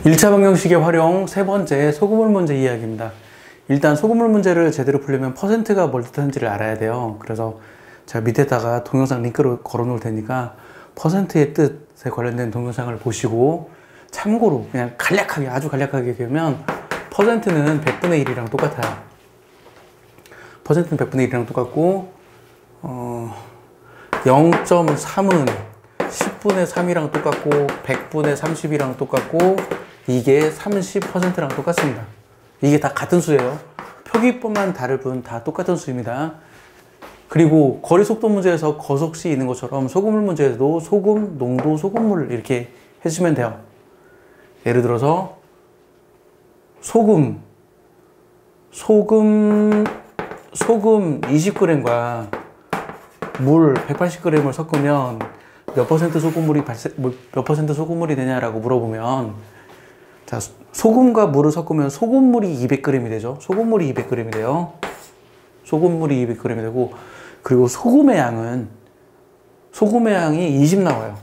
1차 방정식의 활용 세 번째 소금물 문제 이야기입니다. 일단 소금물 문제를 제대로 풀려면 퍼센트가 뭘 뜻하는지를 알아야 돼요. 그래서 제가 밑에다가 동영상 링크를 걸어 놓을 테니까 퍼센트의 뜻에 관련된 동영상을 보시고 참고로 그냥 간략하게 아주 간략하게 배우면 퍼센트는 100분의 1이랑 똑같아요. 퍼센트는 100분의 1이랑 똑같고 0.3은 10분의 3이랑 똑같고 100분의 30이랑 똑같고 이게 30%랑 똑같습니다. 이게 다 같은 수예요. 표기법만 다를 뿐 다 똑같은 수입니다. 그리고 거리 속도 문제에서 거속시 있는 것처럼 소금물 문제에도 소금, 농도, 소금물 이렇게 해주시면 돼요. 예를 들어서 소금 20g과 물 180g을 섞으면 몇 퍼센트 소금물이 되냐라고 물어보면, 자, 소금과 물을 섞으면 소금물이 200g이 되죠. 소금물이 200g이 돼요. 소금물이 200g이 되고, 그리고 소금의 양이 20 나와요.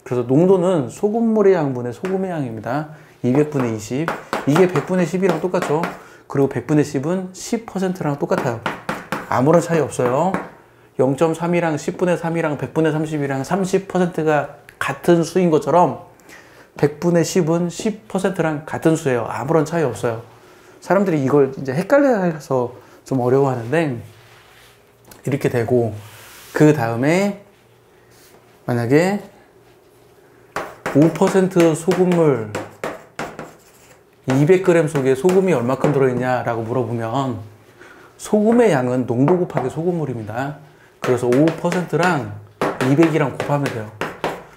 그래서 농도는 소금물의 양분의 소금의 양입니다. 200분의 20. 이게 100분의 10이랑 똑같죠. 그리고 100분의 10은 10%랑 똑같아요. 아무런 차이 없어요. 0.3이랑 10분의 3이랑 100분의 30이랑 30%가 같은 수인 것처럼 100분의 10은 10%랑 같은 수예요. 아무런 차이 없어요. 사람들이 이걸 이제 헷갈려서 좀 어려워하는데, 이렇게 되고, 그 다음에 만약에 5% 소금물 200g 속에 소금이 얼마큼 들어있냐라고 물어보면 소금의 양은 농도 곱하기 소금물입니다. 그래서 5%랑 200이랑 곱하면 돼요.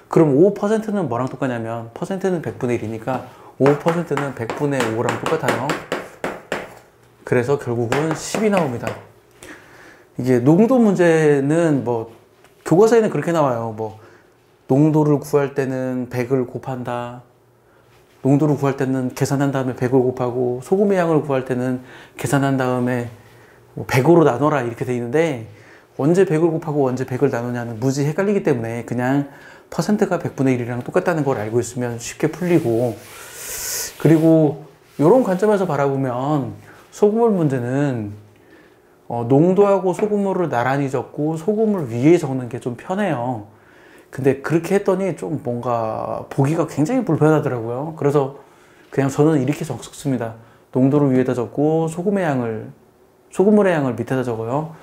그럼 5%는 뭐랑 똑같냐면, 퍼센트는 100분의 1이니까 5%는 100분의 5랑 똑같아요. 그래서 결국은 10이 나옵니다. 이게 농도 문제는 뭐 교과서에는 그렇게 나와요. 뭐 농도를 구할 때는 100을 곱한다. 농도를 구할 때는 계산한 다음에 100을 곱하고, 소금의 양을 구할 때는 계산한 다음에 100으로 나눠라 이렇게 돼 있는데, 언제 100을 곱하고 언제 100을 나누냐는 무지 헷갈리기 때문에 그냥 퍼센트가 100분의 1이랑 똑같다는 걸 알고 있으면 쉽게 풀리고, 그리고 이런 관점에서 바라보면 소금물 문제는 농도하고 소금물을 나란히 적고 소금물 위에 적는 게 좀 편해요. 근데 그렇게 했더니 좀 뭔가 보기가 굉장히 불편하더라고요. 그래서 그냥 저는 이렇게 적습니다. 농도를 위에다 적고 소금물의 양을 밑에다 적어요.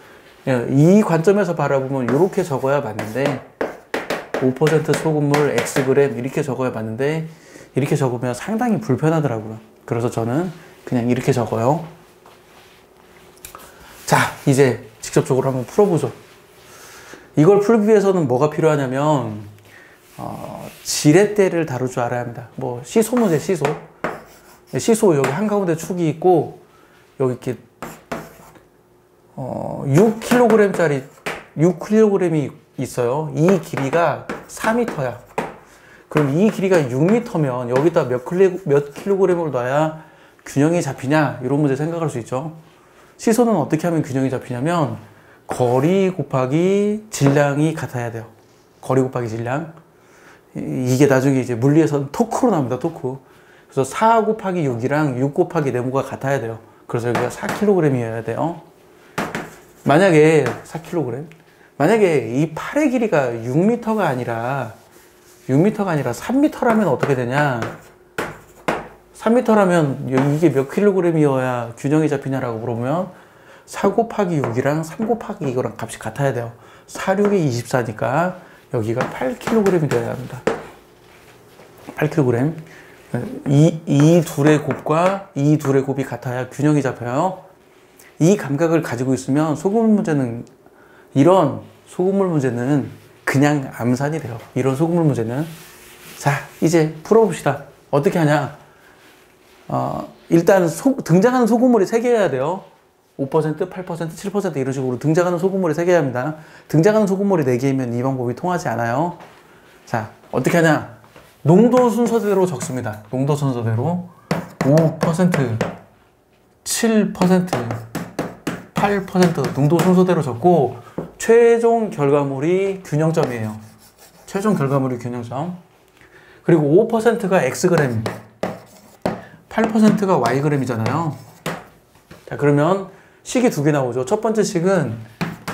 이 관점에서 바라보면 이렇게 적어야 맞는데, 5% 소금물 Xg 이렇게 적어야 맞는데, 이렇게 적으면 상당히 불편하더라고요. 그래서 저는 그냥 이렇게 적어요. 자, 이제 직접적으로 한번 풀어보죠. 이걸 풀기 위해서는 뭐가 필요하냐면 지렛대를 다룰 줄 알아야 합니다. 뭐 시소 문제, 시소 여기 한가운데 축이 있고, 여기 이렇게 6kg짜리 6kg이 있어요. 이 길이가 4m야. 그럼 이 길이가 6m면 여기다 몇 킬로그램을 놔야 균형이 잡히냐, 이런 문제 생각할 수 있죠. 시소는 어떻게 하면 균형이 잡히냐면 거리 곱하기 질량이 같아야 돼요. 거리 곱하기 질량. 이게 나중에 이제 물리에서는 토크로 나옵니다. 토크. 그래서 4 곱하기 6이랑 6 곱하기 네모가 같아야 돼요. 그래서 여기가 4kg이어야 돼요. 만약에 4kg. 만약에 이 팔의 길이가 6m가 아니라 3m라면 어떻게 되냐? 3m라면 이게 몇 킬로그램이어야 균형이 잡히냐라고 물어보면 4 곱하기 6이랑 3 곱하기 이거랑 값이 같아야 돼요. 4, 6이 24니까 여기가 8kg이 되어야 합니다. 8kg. 이 둘의 곱이 같아야 균형이 잡혀요. 이 감각을 가지고 있으면 이런 소금물 문제는 그냥 암산이 돼요. 이런 소금물 문제는. 자, 이제 풀어봅시다. 어떻게 하냐? 일단 등장하는 소금물이 3개여야 돼요. 5%, 8%, 7% 이런 식으로 등장하는 소금물이 3개여야 합니다. 등장하는 소금물이 4개이면 이 방법이 통하지 않아요. 자, 어떻게 하냐? 농도 순서대로 적습니다. 농도 순서대로 5%, 7%, 8% 농도 순서대로 적고, 최종 결과물이 균형점이에요. 최종 결과물이 균형점. 그리고 5%가 Xg, 8%가 Yg이잖아요. 자, 그러면 식이 두 개 나오죠. 첫 번째 식은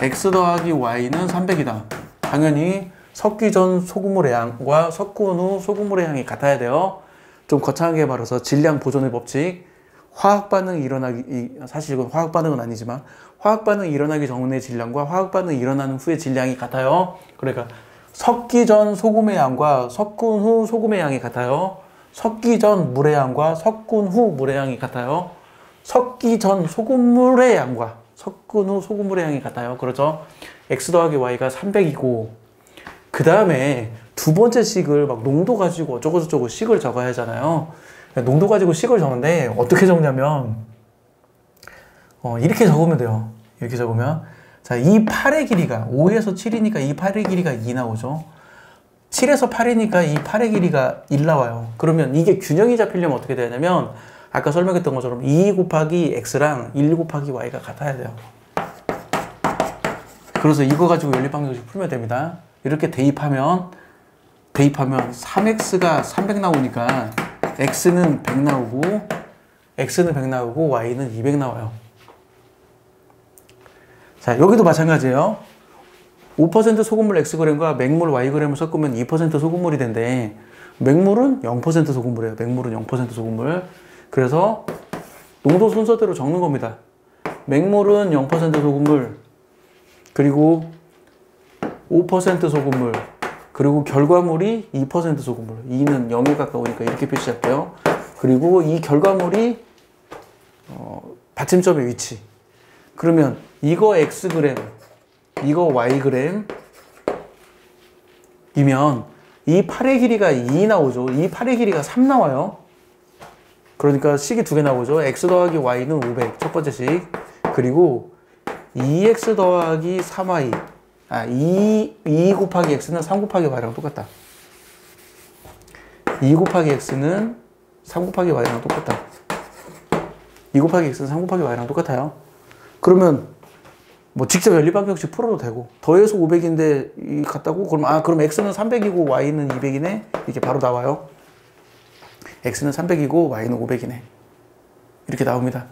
X 더하기 Y는 300이다. 당연히 섞기 전 소금물의 양과 섞은 후 소금물의 양이 같아야 돼요. 좀 거창하게 말해서 질량 보존의 법칙. 화학 반응이 일어나기, 사실 이건 화학 반응은 아니지만 화학 반응이 일어나기 전의 질량과 화학 반응이 일어나는 후의 질량이 같아요. 그러니까 섞기 전 소금의 양과 섞은 후 소금의 양이 같아요. 섞기 전 물의 양과 섞은 후 물의 양이 같아요. 섞기 전 소금물의 양과 섞은 후 소금물의 양이 같아요. 그렇죠? X 더하기 Y가 300이고 그 다음에 두 번째 식을 막 농도 가지고 어쩌고저쩌고 식을 적어야 하잖아요. 농도 가지고 식을 적는데 어떻게 적냐면 이렇게 적으면 돼요. 이렇게 적으면 자, 이 팔의 길이가 5에서 7이니까 이 팔의 길이가 2 나오죠. 7에서 8이니까 이 팔의 길이가 1 나와요. 그러면 이게 균형이 잡히려면 어떻게 되냐면 아까 설명했던 것처럼 2 곱하기 X랑 1 곱하기 Y가 같아야 돼요. 그래서 이거 가지고 연립방정식 풀면 됩니다. 이렇게 대입하면 3X가 300 나오니까 X는 100 나오고 Y는 200 나와요. 자, 여기도 마찬가지예요. 5% 소금물 Xg과 맹물 Yg을 섞으면 2% 소금물이 된대. 맹물은 0% 소금물이에요. 맹물은 0% 소금물. 그래서 농도 순서대로 적는 겁니다. 맹물은 0% 소금물, 그리고 5% 소금물, 그리고 결과물이 2% 소금물. 2는 0에 가까우니까 이렇게 표시할게요. 그리고 이 결과물이 받침점의 위치. 그러면 이거 Xg, 이거 Yg 이면 이 팔의 길이가 2 나오죠. 이 팔의 길이가 3 나와요. 그러니까 식이 두 개 나오죠. X 더하기 Y는 500, 첫 번째 식. 그리고 2X 더하기 3Y, 2 곱하기 X는 3 곱하기 Y랑 똑같다. 2 곱하기 X는 3 곱하기 Y랑 똑같다. 2 곱하기 X는 3 곱하기 Y랑 똑같아요. 그러면 뭐 직접 연립방정식 풀어도 되고, 더해서 500인데 같다고? 그럼 X는 300이고 Y는 200이네? 이렇게 바로 나와요. X는 300이고 Y는 500이네. 이렇게 나옵니다.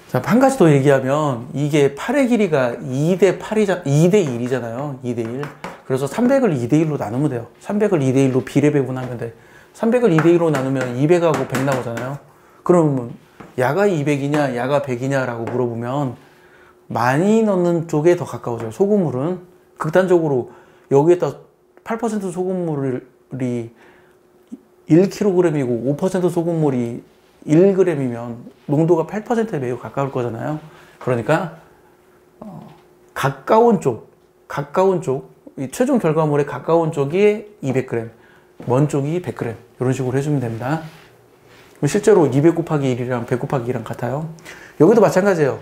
자, 한 가지 더 얘기하면 이게 팔의 길이가 2대 1이잖아요. 2대 1. 그래서 300을 2대 1로 나누면 돼요. 300을 2대 1로 비례 배분하면 돼. 300을 2대 1로 나누면 200하고 100 나오잖아요. 그러면 야가 200이냐, 야가 100이냐라고 물어보면 많이 넣는 쪽에 더 가까워져요. 소금물은. 극단적으로 여기에다 8% 소금물이 1kg이고 5% 소금물이 1g이면 농도가 8%에 매우 가까울 거잖아요. 그러니까 가까운 쪽, 이 최종 결과물에 가까운 쪽이 200g, 먼 쪽이 100g 이런 식으로 해주면 됩니다. 실제로 200 곱하기 1이랑 100 곱하기 2랑 같아요. 여기도 마찬가지예요.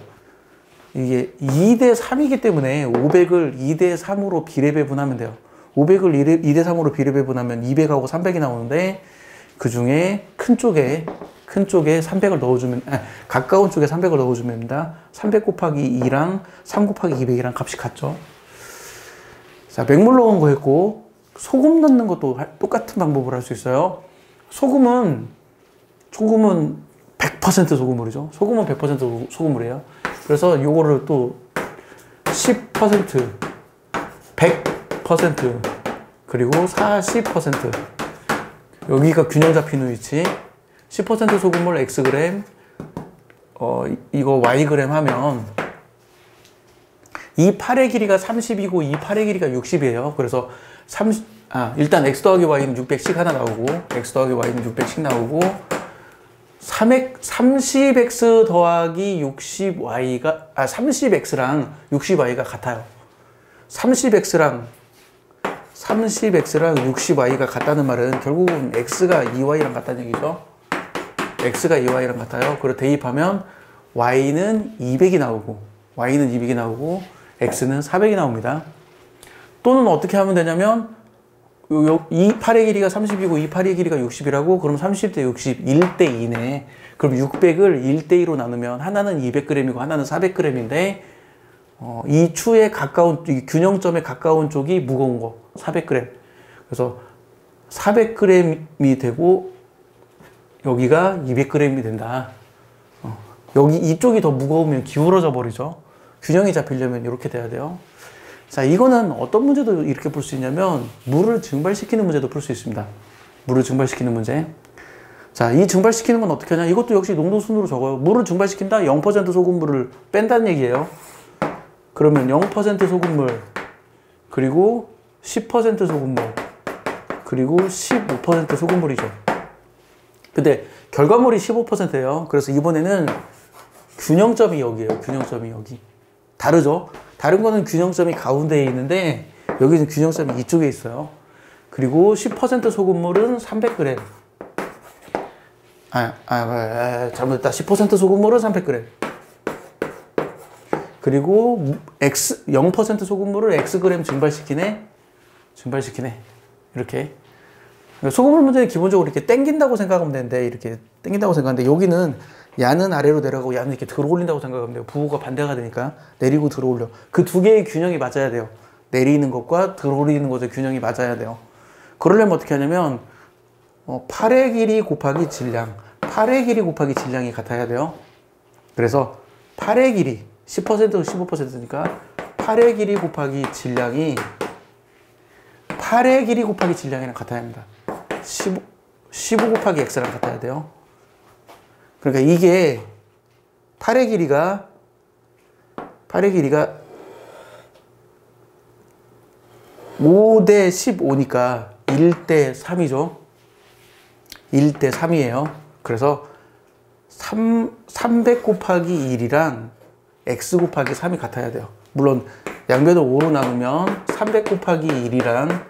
이게 2대 3이기 때문에 500을 2대 3으로 비례 배분하면 돼요. 500을 2대 3으로 비례 배분하면 200하고 300이 나오는데 그 중에 큰 쪽에 300을 넣어주면, 가까운 쪽에 300을 넣어주면 됩니다. 300 곱하기 2랑 3 곱하기 200이랑 값이 같죠. 자, 맹물 넣은 거 했고, 소금 넣는 것도 똑같은 방법을 할 수 있어요. 소금은 100% 소금물이죠. 소금은 100% 소금물이에요. 그래서 요거를 또 10%, 100%, 그리고 40%. 여기가 균형 잡히는 위치. 10% 소금물 Xg, 이거 Yg 하면 이 팔의 길이가 30이고 이 팔의 길이가 60이에요. 그래서 일단 X 더하기 Y는 600씩 하나 나오고, X 더하기 Y는 600씩 나오고, 30X 더하기 60Y가, 30X랑 60Y가 같아요. 30X랑 60Y가 같다는 말은 결국은 X가 2Y랑 같다는 얘기죠. X가 2Y랑 같아요. 그리고 대입하면 Y는 200이 나오고, X는 400이 나옵니다. 또는 어떻게 하면 되냐면, 이 팔의 길이가 30이고 이 팔의 길이가 60이라고? 그럼 30대 60, 1대 2네. 그럼 600을 1대 2로 나누면 하나는 200g이고 하나는 400g인데, 이 추에 가까운, 이 균형점에 가까운 쪽이 무거운 거, 400g. 그래서 400g이 되고, 여기가 200g이 된다. 여기 이쪽이 더 무거우면 기울어져 버리죠. 균형이 잡히려면 이렇게 돼야 돼요. 자, 이거는 어떤 문제도 이렇게 풀 수 있냐면 물을 증발시키는 문제도 풀 수 있습니다. 물을 증발시키는 문제. 자, 이 증발시키는 건 어떻게 하냐? 이것도 역시 농도순으로 적어요. 물을 증발시킨다? 0% 소금물을 뺀다는 얘기예요. 그러면 0% 소금물, 그리고 10% 소금물, 그리고 15% 소금물이죠. 근데 결과물이 15%예요. 그래서 이번에는 균형점이 여기예요. 균형점이 여기. 다르죠? 다른 거는 균형점이 가운데에 있는데 여기는 균형점이 이쪽에 있어요. 그리고 10% 소금물은 300g. 잘못했다. 10% 소금물은 300g. 그리고 0% 소금물을 Xg 증발시키네. 이렇게. 소금물 문제는 기본적으로 이렇게 땡긴다고 생각하면 되는데, 이렇게 땡긴다고 생각하는데, 여기는 야는 아래로 내려가고 야는 이렇게 들어 올린다고 생각하면 돼요. 부호가 반대가 되니까. 내리고 들어 올려. 그 두 개의 균형이 맞아야 돼요. 내리는 것과 들어 올리는 것의 균형이 맞아야 돼요. 그러려면 어떻게 하냐면, 8의 길이 곱하기 질량. 8의 길이 곱하기 질량이 같아야 돼요. 그래서 8의 길이, 10% 15%니까 8의 길이 곱하기 질량이 8의 길이 곱하기 질량이랑 같아야 합니다. 15 곱하기 x랑 같아야 돼요. 그러니까 이게 8의 길이가 5대 15니까 1대 3이죠. 1대 3이에요. 그래서 300 곱하기 1이랑 x 곱하기 3이 같아야 돼요. 물론 양변을 5로 나누면 300 곱하기 1이랑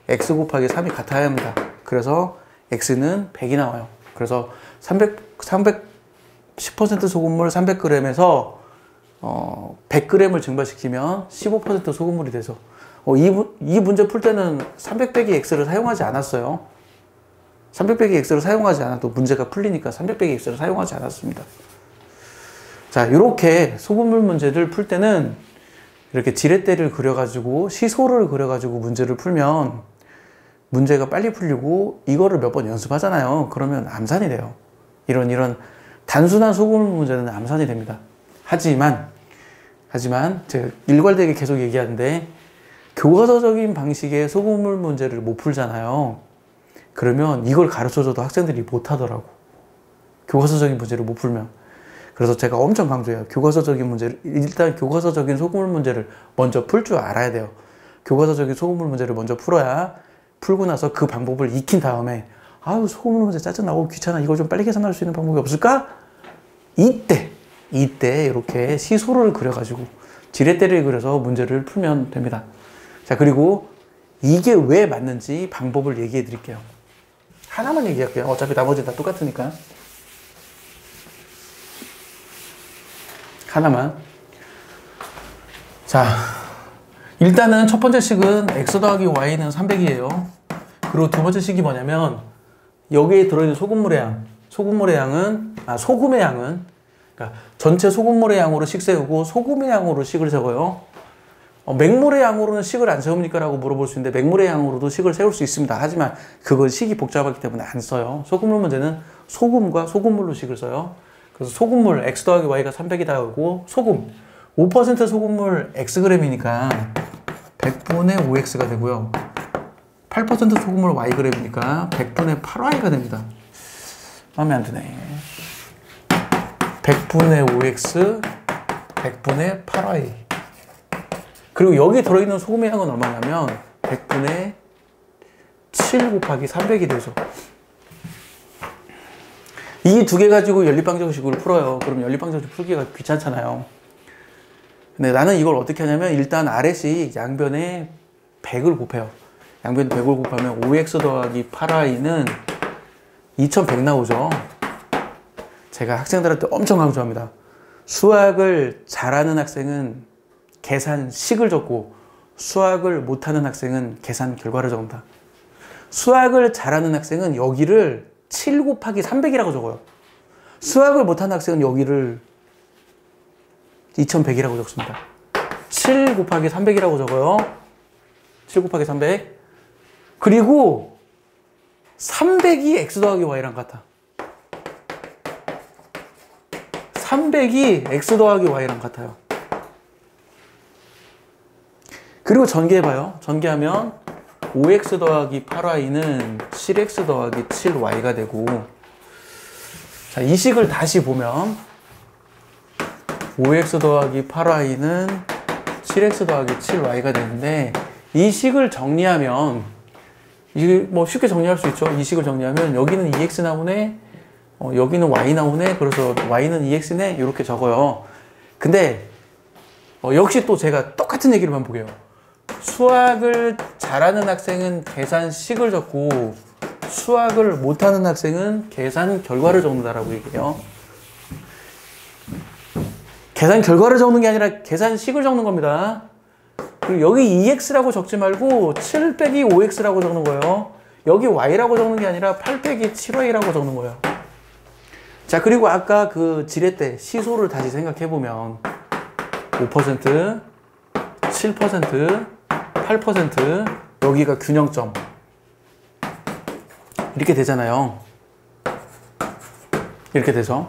x 곱하기 3이 같아야 합니다. 그래서 x는 100이 나와요. 그래서 10% 소금물 300g에서 100g을 증발시키면 15% 소금물이 되죠. 이 문제 풀 때는 300 빼기 x를 사용하지 않았어요. 300 빼기 x를 사용하지 않아도 문제가 풀리니까 300 빼기 x를 사용하지 않았습니다. 자, 이렇게 소금물 문제를 풀 때는 이렇게 지렛대를 그려가지고 시소를 그려가지고 문제를 풀면 문제가 빨리 풀리고 이거를 몇 번 연습하잖아요. 그러면 암산이 돼요. 이런 단순한 소금물 문제는 암산이 됩니다. 하지만 제가 일괄되게 계속 얘기하는데 교과서적인 방식의 소금물 문제를 못 풀잖아요. 그러면 이걸 가르쳐줘도 학생들이 못하더라고. 교과서적인 문제를 못 풀면. 그래서 제가 엄청 강조해요. 교과서적인 문제를, 일단 교과서적인 소금물 문제를 먼저 풀 줄 알아야 돼요. 교과서적인 소금물 문제를 먼저 풀어야 풀고 나서 그 방법을 익힌 다음에 아유, 소금물 문제 짜증나고 귀찮아. 이거 좀 빨리 계산할 수 있는 방법이 없을까? 이때 이렇게 시소를 그려가지고 지렛대를 그려서 문제를 풀면 됩니다. 자, 그리고 이게 왜 맞는지 방법을 얘기해 드릴게요. 하나만 얘기할게요. 어차피 나머지는 다 똑같으니까. 하나만. 자, 일단은 첫 번째 식은 x 더하기 y는 300이에요. 그리고 두 번째 식이 뭐냐면 여기에 들어있는 소금물의 양은 그러니까 전체 소금물의 양으로 식 세우고 소금의 양으로 식을 세워요. 맹물의 양으로는 식을 안 세웁니까? 라고 물어볼 수 있는데 맹물의 양으로도 식을 세울 수 있습니다. 하지만 그건 식이 복잡하기 때문에 안 써요. 소금물 문제는 소금과 소금물로 식을 써요. 그래서 소금물 x 더하기 y가 300이다 하고 소금 5% 소금물 xg이니까 100분의 5x가 되고요. 8% 소금물 yg이니까 100분의 8y가 됩니다. 마음에 안 드네. 100분의 5x 100분의 8y. 그리고 여기 들어있는 소금의 양은 얼마냐면 100분의 7 곱하기 300이 되죠. 이 두 개 가지고 연립방정식을 풀어요. 그럼 연립방정식 풀기가 귀찮잖아요. 근데 나는 이걸 어떻게 하냐면 일단 아래식 양변에 100을 곱해요. 양변에 100을 곱하면 5x 더하기 8y는 2100 나오죠. 제가 학생들한테 엄청 강조합니다. 수학을 잘하는 학생은 계산식을 적고 수학을 못하는 학생은 계산 결과를 적는다. 수학을 잘하는 학생은 여기를 7 곱하기 300이라고 적어요. 수학을 못하는 학생은 여기를 2100이라고 적습니다. 7 곱하기 300이라고 적어요. 7 곱하기 300. 그리고 300이 x 더하기 y랑 같아. 300이 x 더하기 y랑 같아요. 그리고 전개해봐요. 전개하면 5x 더하기 8y는 7x 더하기 7y가 되고, 자, 이 식을 다시 보면 5x 더하기 8y는 7x 더하기 7y가 되는데, 이 식을 정리하면, 이게 뭐 쉽게 정리할 수 있죠. 이 식을 정리하면 여기는 2x 나오네, 여기는 y 나오네, 그래서 y는 2x네, 이렇게 적어요. 근데 역시 또 제가 똑같은 얘기를만 보게요. 수학을 잘하는 학생은 계산식을 적고 수학을 못하는 학생은 계산 결과를 적는다라고 얘기해요. 계산 결과를 적는 게 아니라 계산식을 적는 겁니다. 그리고 여기 2x라고 적지 말고 7 빼기 5x라고 적는 거예요. 여기 y라고 적는 게 아니라 8 빼기 7y라고 적는 거예요. 자, 그리고 아까 그 지뢰 때 시소를 다시 생각해보면 5%, 7%, 8%, 여기가 균형점 이렇게 되잖아요. 이렇게 되죠.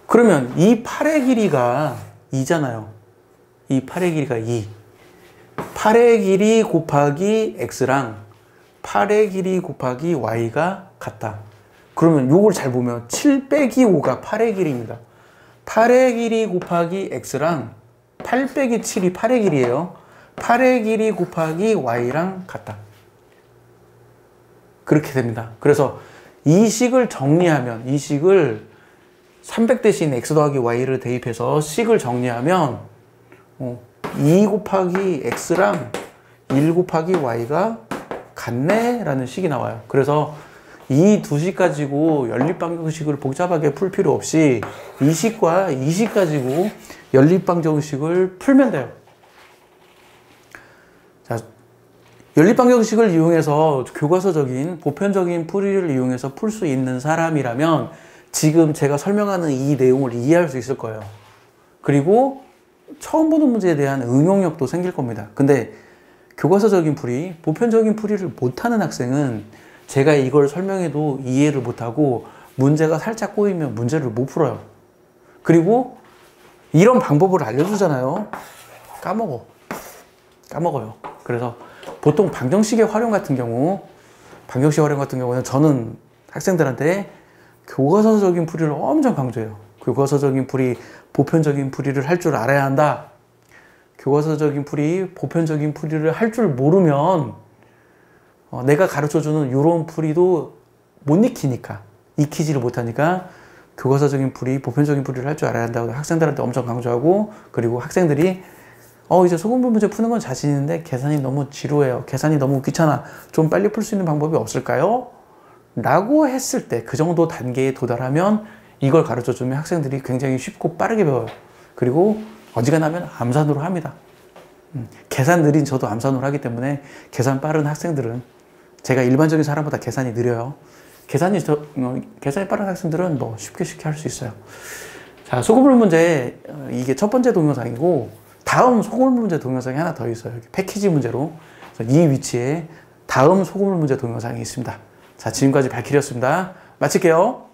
그러면 이 8의 길이가 2잖아요. 이 8의 길이가 2. 8의 길이 곱하기 x랑 8의 길이 곱하기 y가 같다. 그러면 요걸 잘 보면 7 빼기 5가 8의 길이입니다. 8의 길이 곱하기 x랑 8 빼기 7이 8의 길이에요. 8의 길이 곱하기 y랑 같다. 그렇게 됩니다. 그래서 이 식을 정리하면, 이 식을 300 대신 x 더하기 y를 대입해서 식을 정리하면 2 곱하기 x랑 1 곱하기 y가 같네 라는 식이 나와요. 그래서 이 두 식 가지고 연립방정식을 복잡하게 풀 필요 없이 이 식과 이 식 가지고 연립방정식을 풀면 돼요. 자, 연립방정식을 이용해서 교과서적인 보편적인 풀이를 이용해서 풀 수 있는 사람이라면 지금 제가 설명하는 이 내용을 이해할 수 있을 거예요. 그리고 처음 보는 문제에 대한 응용력도 생길 겁니다. 근데 교과서적인 풀이, 보편적인 풀이를 못하는 학생은 제가 이걸 설명해도 이해를 못하고 문제가 살짝 꼬이면 문제를 못 풀어요. 그리고 이런 방법을 알려주잖아요. 까먹어요. 그래서 보통 방정식의 활용 같은 경우는 저는 학생들한테 교과서적인 풀이를 엄청 강조해요. 교과서적인 풀이, 보편적인 풀이를 할 줄 알아야 한다. 교과서적인 풀이, 보편적인 풀이를 할 줄 모르면 내가 가르쳐주는 이런 풀이도 못 익히지를 못하니까 교과서적인 풀이, 보편적인 풀이를 할 줄 알아야 한다고 학생들한테 엄청 강조하고, 그리고 학생들이 이제 소금분 문제 푸는 건 자신 있는데 계산이 너무 지루해요. 계산이 너무 귀찮아. 좀 빨리 풀 수 있는 방법이 없을까요? 라고 했을 때, 그 정도 단계에 도달하면 이걸 가르쳐주면 학생들이 굉장히 쉽고 빠르게 배워요. 그리고 어지간하면 암산으로 합니다. 계산 느린 저도 암산으로 하기 때문에 계산 빠른 학생들은, 제가 일반적인 사람보다 계산이 느려요. 계산이 빠른 학생들은 뭐 쉽게 할 수 있어요. 자, 소금물 문제, 이게 첫 번째 동영상이고, 다음 소금물 문제 동영상이 하나 더 있어요. 패키지 문제로. 이 위치에 다음 소금물 문제 동영상이 있습니다. 자, 지금까지 발키리였습니다. 마칠게요.